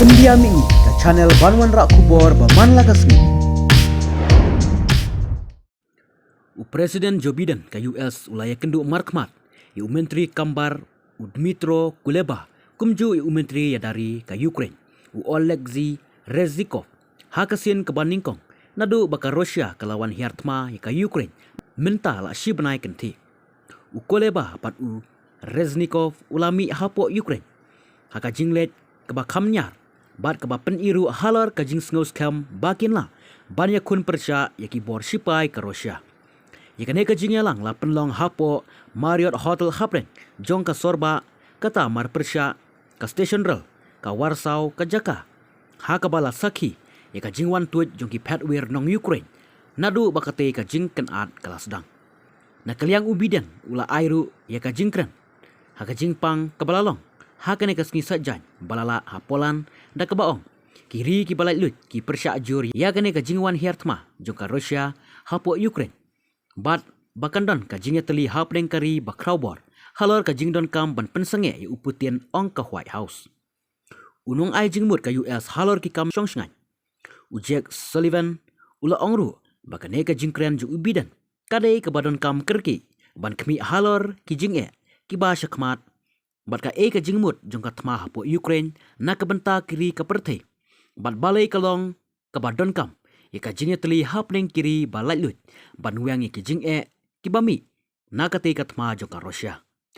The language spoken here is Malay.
India mi ka channel Banwan Rak Kubor Baman Lagasmi. Presiden Joe Biden ka US ulaya kendu markmat yu menteri kambar Dmytro Kuleba kumju yu menteri yadari ka Ukraine u Oleksiy Reznikov hakasin ke Baningkong nadu baka Rusia kelawan hiartma ka Ukraine minta la shibnai kenti u Kuleba pat u Reznikov ulami hapo Ukraine haka jinglet ke bakamnyar bat ke peniru halar ka jing sngaus kam bakinla banyak kun persya yaki bor sipai ke Rusia. Ikan eka jingelang la penlong hapo Marriott Hotel Hapren jong ka sorba kata mar persya ka station rail ka Warsaw ka Jaka ha ka bala sakhi eka jingwan tuit jong ki petwir nong Ukraine nadu bakate ka jing kenat kala sedang na kaliang ubiden ula airu eka jingkren ha ka jingpang ka balalong ha ka ne ka sngi sajjan balala ha Poland da ka baong kiri ki balai lut ki persya ajur ya ka ne ka jingwan hiartma jong ka Rusia hapo Ukraine bat bakandon ka jingya teli hapdeng kari bakraubor halor ka jingdon kam ban pensange yu uputien ong ka White House unong ai jingmut ka US halor ki kam songsngai u Jake Sullivan ula ongru bakane ka jingkren ju ubidan kadai ka badon kam kerki ban kmi halor ki jinge ki ba shakmat bat ka ka jingmut jong ka tma hapo Ukraine na ka benta kiri ka perthei bat balai kalong ka badon kam ika jingnya teli hapneng kiri balai lut ban wengi ki jing ki bami nakate katma joka Rusia